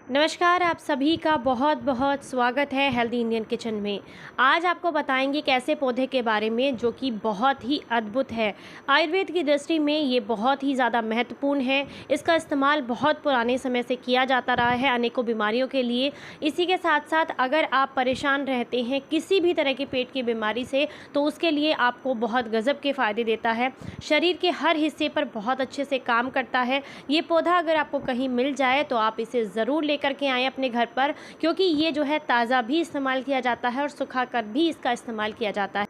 नमस्कार, आप सभी का बहुत बहुत स्वागत है हेल्दी इंडियन किचन में। आज आपको बताएंगे कैसे पौधे के बारे में जो कि बहुत ही अद्भुत है। आयुर्वेद की दृष्टि में ये बहुत ही ज़्यादा महत्वपूर्ण है। इसका इस्तेमाल बहुत पुराने समय से किया जाता रहा है अनेकों बीमारियों के लिए। इसी के साथ साथ अगर आप परेशान रहते हैं किसी भी तरह के पेट की बीमारी से तो उसके लिए आपको बहुत गज़ब के फ़ायदे देता है। शरीर के हर हिस्से पर बहुत अच्छे से काम करता है। ये पौधा अगर आपको कहीं मिल जाए तो आप इसे ज़रूर करके आएँ अपने घर पर, क्योंकि ये जो है ताज़ा भी इस्तेमाल किया जाता है और सुखाकर भी इसका इस्तेमाल किया जाता है।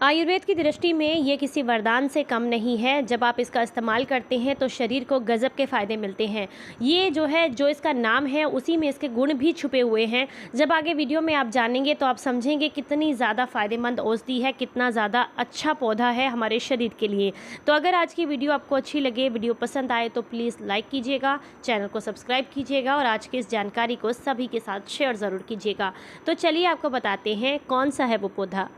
आयुर्वेद की दृष्टि में ये किसी वरदान से कम नहीं है। जब आप इसका इस्तेमाल करते हैं तो शरीर को गज़ब के फ़ायदे मिलते हैं। ये जो है जो इसका नाम है उसी में इसके गुण भी छुपे हुए हैं। जब आगे वीडियो में आप जानेंगे तो आप समझेंगे कितनी ज़्यादा फ़ायदेमंद औषधि है, कितना ज़्यादा अच्छा पौधा है हमारे शरीर के लिए। तो अगर आज की वीडियो आपको अच्छी लगे, वीडियो पसंद आए तो प्लीज़ लाइक कीजिएगा, चैनल को सब्सक्राइब कीजिएगा और आज की इस जानकारी को सभी के साथ शेयर ज़रूर कीजिएगा। तो चलिए आपको बताते हैं कौन सा है वो पौधा।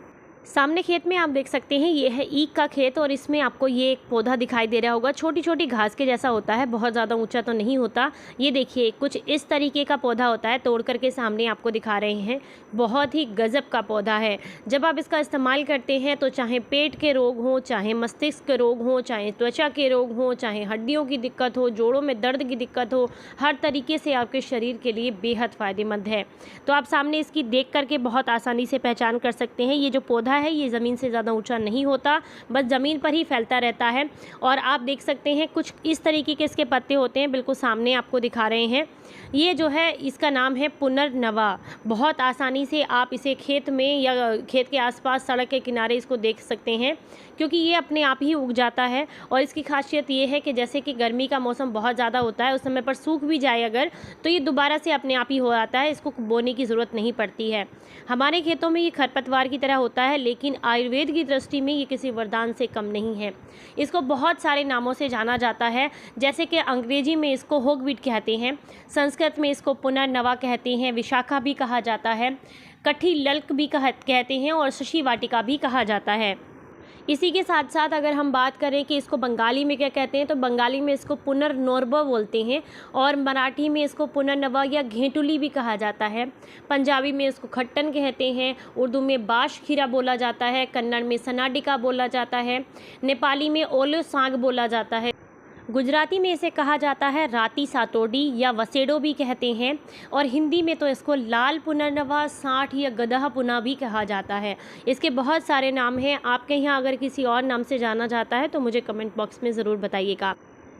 सामने खेत में आप देख सकते हैं, ये है ईख का खेत और इसमें आपको ये एक पौधा दिखाई दे रहा होगा। छोटी छोटी घास के जैसा होता है, बहुत ज़्यादा ऊंचा तो नहीं होता। ये देखिए कुछ इस तरीके का पौधा होता है, तोड़ करके सामने आपको दिखा रहे हैं। बहुत ही गजब का पौधा है। जब आप इसका इस्तेमाल करते हैं तो चाहे पेट के रोग हों, चाहे मस्तिष्क के रोग हों, चाहे त्वचा के रोग हों, चाहे हड्डियों की दिक्कत हो, जोड़ों में दर्द की दिक्कत हो, हर तरीके से आपके शरीर के लिए बेहद फ़ायदेमंद है। तो आप सामने इसकी देख करके बहुत आसानी से पहचान कर सकते हैं। ये जो पौधा है ये ज़मीन से ज़्यादा ऊंचा नहीं होता, बस ज़मीन पर ही फैलता रहता है। और आप देख सकते हैं कुछ इस तरीके के इसके पत्ते होते हैं, बिल्कुल सामने आपको दिखा रहे हैं। ये जो है इसका नाम है पुनर्नवा। बहुत आसानी से आप इसे खेत में या खेत के आसपास सड़क के किनारे इसको देख सकते हैं, क्योंकि ये अपने आप ही उग जाता है। और इसकी खासियत ये है कि जैसे कि गर्मी का मौसम बहुत ज़्यादा होता है, उस समय पर सूख भी जाए अगर, तो ये दोबारा से अपने आप ही हो जाता है। इसको बोने की ज़रूरत नहीं पड़ती है। हमारे खेतों में ये खरपतवार की तरह होता है, लेकिन आयुर्वेद की दृष्टि में ये किसी वरदान से कम नहीं है। इसको बहुत सारे नामों से जाना जाता है, जैसे कि अंग्रेजी में इसको होगवीट कहते हैं, संस्कृत में इसको पुनर्नवा कहते हैं, विशाखा भी कहा जाता है, कठी लल्क भी कहते हैं और शशि वाटिका भी कहा जाता है। इसी के साथ साथ अगर हम बात करें कि इसको बंगाली में क्या कहते हैं, तो बंगाली में इसको पुनर्नोरबा बोलते हैं और मराठी में इसको पुनर्नवा या घेंटुली भी कहा जाता है। पंजाबी में इसको खट्टन कहते हैं, उर्दू में बाश खीरा बोला जाता है, कन्नड़ में सनाडिका बोला जाता है, नेपाली में ओलो सांग बोला जाता है, गुजराती में इसे कहा जाता है राती सातोडी या वसेडो भी कहते हैं, और हिंदी में तो इसको लाल पुनर्नवा, साठ या गदहा पुना भी कहा जाता है। इसके बहुत सारे नाम हैं। आपके यहाँ अगर किसी और नाम से जाना जाता है तो मुझे कमेंट बॉक्स में ज़रूर बताइएगा।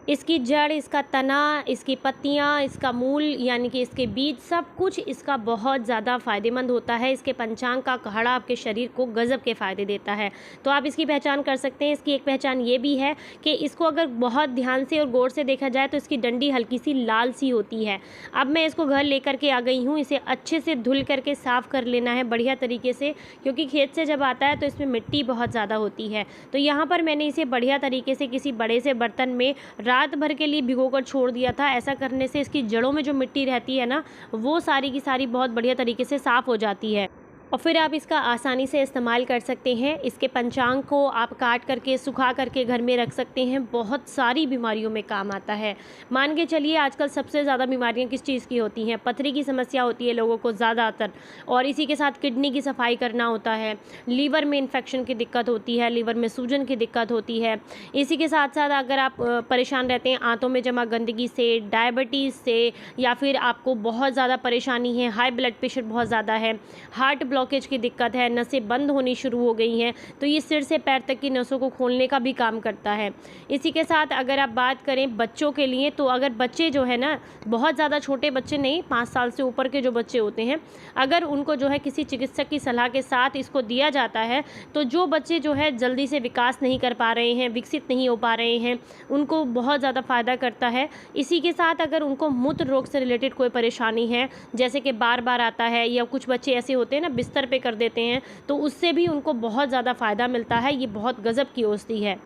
इसकी जड़, इसका तना, इसकी पत्तियाँ, इसका मूल यानी कि इसके बीज, सब कुछ इसका बहुत ज़्यादा फ़ायदेमंद होता है। इसके पंचांग का काढ़ा आपके शरीर को गज़ब के फ़ायदे देता है। तो आप इसकी पहचान कर सकते हैं। इसकी एक पहचान ये भी है कि इसको अगर बहुत ध्यान से और गौर से देखा जाए तो इसकी डंडी हल्की सी लाल सी होती है। अब मैं इसको घर लेकर के आ गई हूँ। इसे अच्छे से धुल करके साफ़ कर लेना है बढ़िया तरीके से, क्योंकि खेत से जब आता है तो इसमें मिट्टी बहुत ज़्यादा होती है। तो यहाँ पर मैंने इसे बढ़िया तरीके से किसी बड़े से बर्तन में रात भर के लिए भिगोकर छोड़ दिया था। ऐसा करने से इसकी जड़ों में जो मिट्टी रहती है ना, वो सारी की सारी बहुत बढ़िया तरीके से साफ़ हो जाती है और फिर आप इसका आसानी से इस्तेमाल कर सकते हैं। इसके पंचांग को आप काट करके सुखा करके घर में रख सकते हैं, बहुत सारी बीमारियों में काम आता है। मान के चलिए आजकल सबसे ज़्यादा बीमारियां किस चीज़ की होती हैं? पथरी की समस्या होती है लोगों को ज़्यादातर, और इसी के साथ किडनी की सफाई करना होता है, लीवर में इन्फेक्शन की दिक्कत होती है, लीवर में सूजन की दिक्कत होती है। इसी के साथ साथ अगर आप परेशान रहते हैं आंतों में जमा गंदगी से, डायबिटीज़ से, या फिर आपको बहुत ज़्यादा परेशानी है, हाई ब्लड प्रेशर बहुत ज़्यादा है, हार्ट ब्लॉकेज की दिक्कत है, नसें बंद होनी शुरू हो गई हैं, तो ये सिर से पैर तक की नसों को खोलने का भी काम करता है। इसी के साथ अगर आप बात करें बच्चों के लिए, तो अगर बच्चे जो है ना, बहुत ज़्यादा छोटे बच्चे नहीं, 5 साल से ऊपर के जो बच्चे होते हैं, अगर उनको जो है किसी चिकित्सक की सलाह के साथ इसको दिया जाता है, तो जो बच्चे जो है जल्दी से विकास नहीं कर पा रहे हैं, विकसित नहीं हो पा रहे हैं, उनको बहुत ज़्यादा फ़ायदा करता है। इसी के साथ अगर उनको मूत्र रोग से रिलेटेड कोई परेशानी है, जैसे कि बार बार आता है, या कुछ बच्चे ऐसे होते हैं ना बिस्तर पे कर देते हैं, तो उससे भी उनको बहुत ज़्यादा फ़ायदा मिलता है। ये बहुत गज़ब की औषधि है।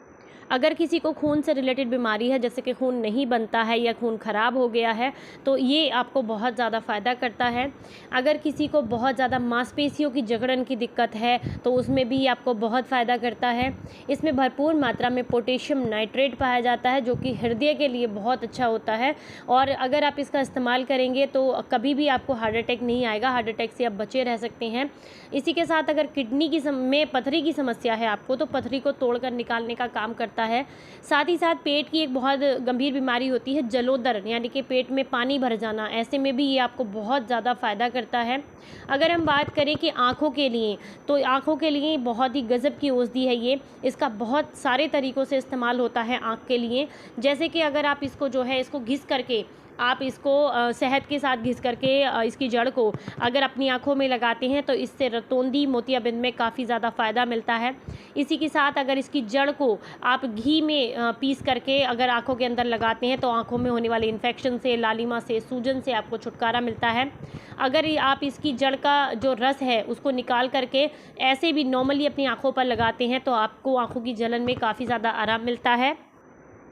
अगर किसी को खून से रिलेटेड बीमारी है, जैसे कि खून नहीं बनता है या खून ख़राब हो गया है, तो ये आपको बहुत ज़्यादा फ़ायदा करता है। अगर किसी को बहुत ज़्यादा मांसपेशियों की जकड़न की दिक्कत है, तो उसमें भी आपको बहुत फ़ायदा करता है। इसमें भरपूर मात्रा में पोटेशियम नाइट्रेट पाया जाता है, जो कि हृदय के लिए बहुत अच्छा होता है। और अगर आप इसका इस्तेमाल करेंगे तो कभी भी आपको हार्ट अटैक नहीं आएगा, हार्ट अटैक से आप बचे रह सकते हैं। इसी के साथ अगर किडनी में पथरी की समस्या है आपको, तो पथरी को तोड़कर निकालने का काम करता है। साथ ही साथ पेट की एक बहुत गंभीर बीमारी होती है जलोदर, यानी कि पेट में पानी भर जाना, ऐसे में भी ये आपको बहुत ज़्यादा फ़ायदा करता है। अगर हम बात करें कि आँखों के लिए, तो आँखों के लिए बहुत ही गज़ब की औषधि है ये। इसका बहुत सारे तरीक़ों से इस्तेमाल होता है आँख के लिए। जैसे कि अगर आप इसको जो है इसको घिस करके, आप इसको शहद के साथ घिस करके इसकी जड़ को अगर अपनी आँखों में लगाते हैं, तो इससे रतौंधी मोतियाबिंद में काफ़ी ज़्यादा फ़ायदा मिलता है। इसी के साथ अगर इसकी जड़ को आप घी में पीस करके अगर आँखों के अंदर लगाते हैं, तो आँखों में होने वाले इन्फेक्शन से, लालिमा से, सूजन से आपको छुटकारा मिलता है। अगर आप इसकी जड़ का जो रस है उसको निकाल करके ऐसे भी नॉर्मली अपनी आँखों पर लगाते हैं, तो आपको आँखों की जलन में काफ़ी ज़्यादा आराम मिलता है।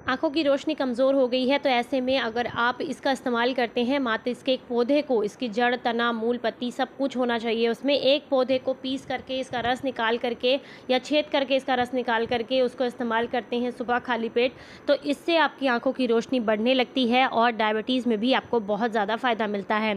आँखों की रोशनी कमज़ोर हो गई है, तो ऐसे में अगर आप इसका इस्तेमाल करते हैं, मात्र इसके एक पौधे को, इसकी जड़, तना, मूल, पत्ती सब कुछ होना चाहिए उसमें, एक पौधे को पीस करके इसका रस निकाल करके या छेद करके इसका रस निकाल करके उसको इस्तेमाल करते हैं सुबह खाली पेट, तो इससे आपकी आँखों की रोशनी बढ़ने लगती है और डायबिटीज़ में भी आपको बहुत ज़्यादा फ़ायदा मिलता है।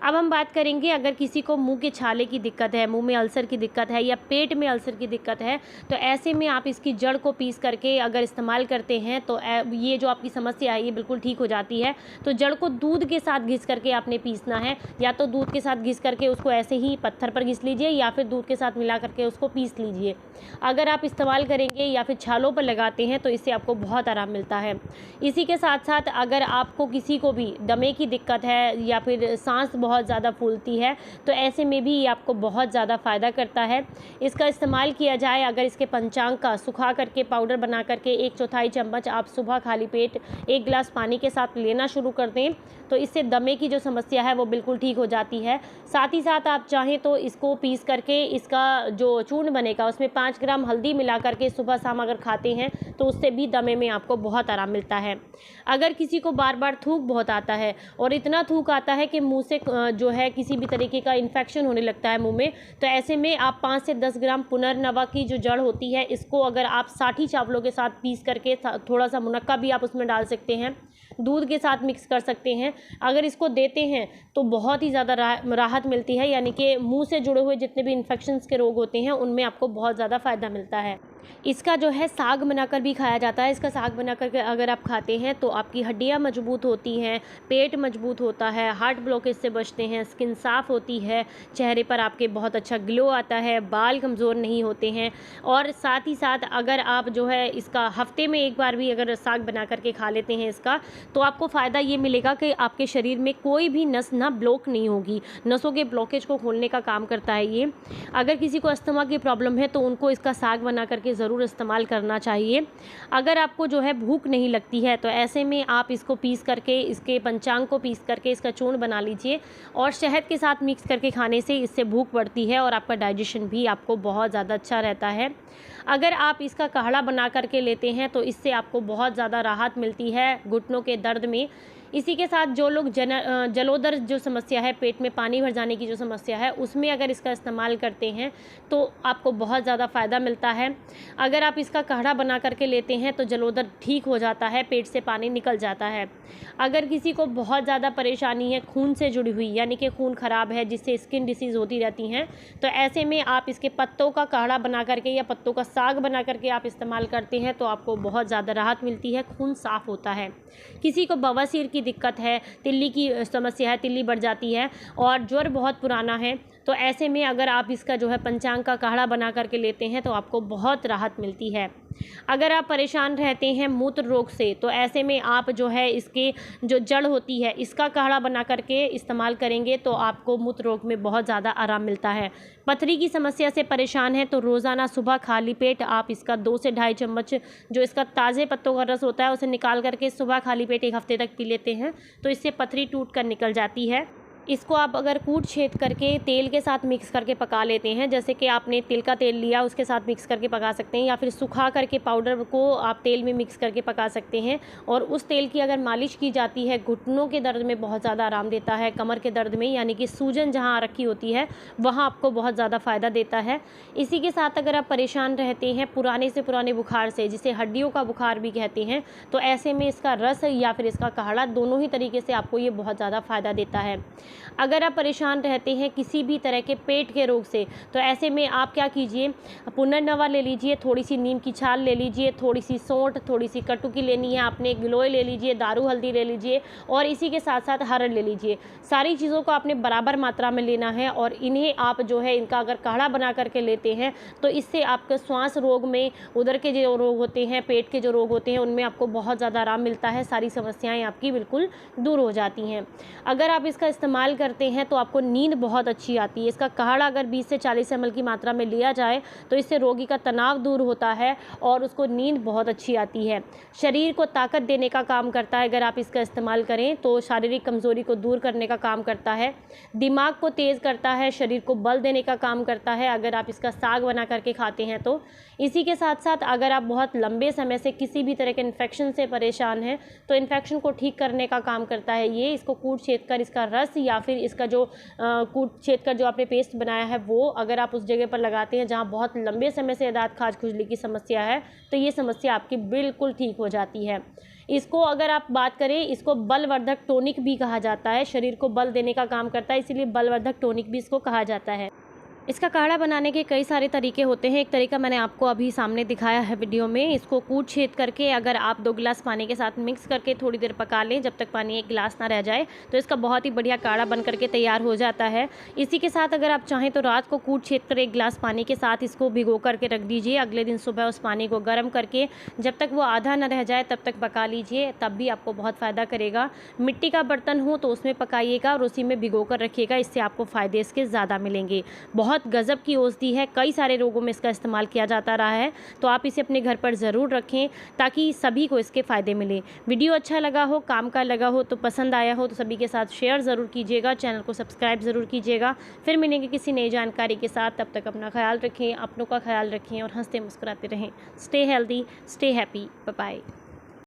अब हम बात करेंगे, अगर किसी को मुँह के छाले की दिक्कत है, मुँह में अल्सर की दिक्कत है या पेट में अल्सर की दिक्कत है, तो ऐसे में आप इसकी जड़ को पीस करके अगर इस्तेमाल करते हैं, तो ये जो आपकी समस्या है ये बिल्कुल ठीक हो जाती है। तो जड़ को दूध के साथ घिस करके आपने पीसना है, या तो दूध के साथ घिस करके उसको ऐसे ही पत्थर पर घिस लीजिए, या फिर दूध के साथ मिला करके उसको पीस लीजिए। अगर आप इस्तेमाल करेंगे या फिर छालों पर लगाते हैं, तो इससे आपको बहुत आराम मिलता है। इसी के साथ साथ अगर आपको किसी को भी दमे की दिक्कत है या फिर सांस बहुत ज़्यादा फूलती है, तो ऐसे में भी ये आपको बहुत ज़्यादा फ़ायदा करता है। इसका इस्तेमाल किया जाए, अगर इसके पंचांग का सुखा करके पाउडर बना करके 1/4 चम्मच आप सुबह खाली पेट 1 गिलास पानी के साथ लेना शुरू कर दें, तो इससे दमे की जो समस्या है वो बिल्कुल ठीक हो जाती है। साथ ही साथ आप चाहें तो इसको पीस करके इसका जो चूर्ण बनेगा उसमें 5 ग्राम हल्दी मिला करके सुबह शाम अगर खाते हैं, तो उससे भी दमे में आपको बहुत आराम मिलता है। अगर किसी को बार बार थूक बहुत आता है और इतना थूक आता है कि मुंह से जो है किसी भी तरीके का इन्फेक्शन होने लगता है मुंह में, तो ऐसे में आप 5 से 10 ग्राम पुनर्नवा की जो जड़ होती है, इसको अगर आप साठी चावलों के साथ पीस करके थोड़ा सा मुनक्का भी आप उसमें डाल सकते हैं, दूध के साथ मिक्स कर सकते हैं। अगर इसको देते हैं तो बहुत ही ज़्यादा राहत मिलती है, यानी कि मुंह से जुड़े हुए जितने भी इन्फेक्शंस के रोग होते हैं उनमें आपको बहुत ज़्यादा फ़ायदा मिलता है। इसका जो है साग बनाकर भी खाया जाता है। इसका साग बनाकर के अगर आप खाते हैं तो आपकी हड्डियां मजबूत होती हैं, पेट मजबूत होता है, हार्ट ब्लॉकेज से बचते हैं, स्किन साफ़ होती है, चेहरे पर आपके बहुत अच्छा ग्लो आता है, बाल कमज़ोर नहीं होते हैं। और साथ ही साथ अगर आप जो है इसका हफ्ते में एक बार भी अगर साग बना करके खा लेते हैं इसका, तो आपको फ़ायदा ये मिलेगा कि आपके शरीर में कोई भी नस ना ब्लॉक नहीं होगी। नसों के ब्लॉकेज को खोलने का काम करता है ये। अगर किसी को अस्थमा की प्रॉब्लम है तो उनको इसका साग बना करके ज़रूर इस्तेमाल करना चाहिए। अगर आपको जो है भूख नहीं लगती है, तो ऐसे में आप इसको पीस करके, इसके पंचांग को पीस करके इसका चूर्ण बना लीजिए और शहद के साथ मिक्स करके खाने से इससे भूख बढ़ती है और आपका डाइजेशन भी आपको बहुत ज़्यादा अच्छा रहता है। अगर आप इसका काढ़ा बना करके लेते हैं तो इससे आपको बहुत ज़्यादा राहत मिलती है घुटनों के दर्द में। इसी के साथ जो लोग जलोदर जो समस्या है, पेट में पानी भर जाने की जो समस्या है, उसमें अगर इसका इस्तेमाल करते हैं तो आपको बहुत ज़्यादा फ़ायदा मिलता है। अगर आप इसका काढ़ा बना करके लेते हैं तो जलोदर ठीक हो जाता है, पेट से पानी निकल जाता है। अगर किसी को बहुत ज़्यादा परेशानी है खून से जुड़ी हुई, यानी कि खून ख़राब है जिससे स्किन डिसीज़ होती रहती हैं, तो ऐसे में आप इसके पत्तों का काढ़ा बना करके या पत्तों का साग बना करके आप इस्तेमाल करते हैं तो आपको बहुत ज़्यादा राहत मिलती है, खून साफ़ होता है। किसी को बवासीर की दिक्कत है, तिल्ली की समस्या है, तिल्ली बढ़ जाती है और ज्वर बहुत पुराना है, तो ऐसे में अगर आप इसका जो है पंचांग का काढ़ा बना करके लेते हैं तो आपको बहुत राहत मिलती है। अगर आप परेशान रहते हैं मूत्र रोग से, तो ऐसे में आप जो है इसके जो जड़ होती है इसका काढ़ा बना करके इस्तेमाल करेंगे तो आपको मूत्र रोग में बहुत ज़्यादा आराम मिलता है। पथरी की समस्या से परेशान है तो रोज़ाना सुबह खाली पेट आप इसका 2 से ढाई चम्मच जो इसका ताज़े पत्तों का रस होता है उसे निकाल करके सुबह खाली पेट 1 हफ्ते तक पी लेते हैं, तो इससे पथरी टूट कर निकल जाती है। इसको आप अगर कूट छेद करके तेल के साथ मिक्स करके पका लेते हैं, जैसे कि आपने तिल का तेल लिया उसके साथ मिक्स करके पका सकते हैं, या फिर सुखा करके पाउडर को आप तेल में मिक्स करके पका सकते हैं। और उस तेल की अगर मालिश की जाती है, घुटनों के दर्द में बहुत ज़्यादा आराम देता है, कमर के दर्द में यानी कि सूजन जहाँ रखी होती है वहाँ आपको बहुत ज़्यादा फ़ायदा देता है। इसी के साथ अगर आप परेशान रहते हैं पुराने से पुराने बुखार से, जिसे हड्डियों का बुखार भी कहते हैं, तो ऐसे में इसका रस या फिर इसका काढ़ा दोनों ही तरीके से आपको ये बहुत ज़्यादा फ़ायदा देता है। अगर आप परेशान रहते हैं किसी भी तरह के पेट के रोग से, तो ऐसे में आप क्या कीजिए, पुनर्नवा ले लीजिए, थोड़ी सी नीम की छाल ले लीजिए, थोड़ी सी सौंठ, थोड़ी सी कटुकी लेनी है आपने, गिलोय ले लीजिए, दारू हल्दी ले लीजिए और इसी के साथ साथ हरड़ ले लीजिए। सारी चीज़ों को आपने बराबर मात्रा में लेना है और इन्हें आप जो है इनका अगर काढ़ा बना करके लेते हैं तो इससे आपके श्वास रोग में, उदर के जो रोग होते हैं, पेट के जो रोग होते हैं, उनमें आपको बहुत ज़्यादा आराम मिलता है, सारी समस्याएँ आपकी बिल्कुल दूर हो जाती हैं। अगर आप इसका इस्तेमाल करते हैं तो आपको नींद बहुत अच्छी आती है। इसका काढ़ा अगर 20 से 40 ml की मात्रा में लिया जाए तो इससे रोगी का तनाव दूर होता है और उसको नींद बहुत अच्छी आती है। शरीर को ताकत देने का काम करता है, अगर आप इसका इस्तेमाल करें तो शारीरिक कमज़ोरी को दूर करने का काम करता है, दिमाग को तेज़ करता है, शरीर को बल देने का काम करता है अगर आप इसका साग बना करके खाते हैं तो। इसी के साथ साथ अगर आप बहुत लंबे समय से किसी भी तरह के इन्फेक्शन से परेशान हैं तो इन्फेक्शन को ठीक करने का काम करता है ये। इसको कूट छेद कर इसका रस या फिर इसका जो कूट छेद कर जो आपने पेस्ट बनाया है वो अगर आप उस जगह पर लगाते हैं जहाँ बहुत लंबे समय से दाँत खाज खुजली की समस्या है, तो ये समस्या आपकी बिल्कुल ठीक हो जाती है। इसको अगर आप बात करें, इसको बलवर्धक टॉनिक भी कहा जाता है, शरीर को बल देने का काम करता है, इसीलिए बलवर्धक टॉनिक भी इसको कहा जाता है। इसका काढ़ा बनाने के कई सारे तरीके होते हैं। एक तरीका मैंने आपको अभी सामने दिखाया है वीडियो में। इसको कूट छेद करके अगर आप 2 गिलास पानी के साथ मिक्स करके थोड़ी देर पका लें, जब तक पानी 1 गिलास ना रह जाए, तो इसका बहुत ही बढ़िया काढ़ा बन करके तैयार हो जाता है। इसी के साथ अगर आप चाहें तो रात को कूट छेद कर 1 गिलास पानी के साथ इसको भिगो करके रख दीजिए। अगले दिन सुबह उस पानी को गर्म करके जब तक वो आधा न रह जाए तब तक पका लीजिए, तब भी आपको बहुत फ़ायदा करेगा। मिट्टी का बर्तन हो तो उसमें पकाइएगा और उसी में भिगो कर रखिएगा, इससे आपको फ़ायदे इसके ज़्यादा मिलेंगे। बहुत गज़ब की औषधि है, कई सारे रोगों में इसका इस्तेमाल किया जाता रहा है, तो आप इसे अपने घर पर ज़रूर रखें ताकि सभी को इसके फ़ायदे मिले। वीडियो अच्छा लगा हो, काम का लगा हो, तो पसंद आया हो तो सभी के साथ शेयर ज़रूर कीजिएगा, चैनल को सब्सक्राइब ज़रूर कीजिएगा। फिर मिलेंगे किसी नई जानकारी के साथ, तब तक अपना ख्याल रखें, अपनों का ख्याल रखें और हंसते मुस्कुराते रहें। Stay healthy, stay happy, bye bye.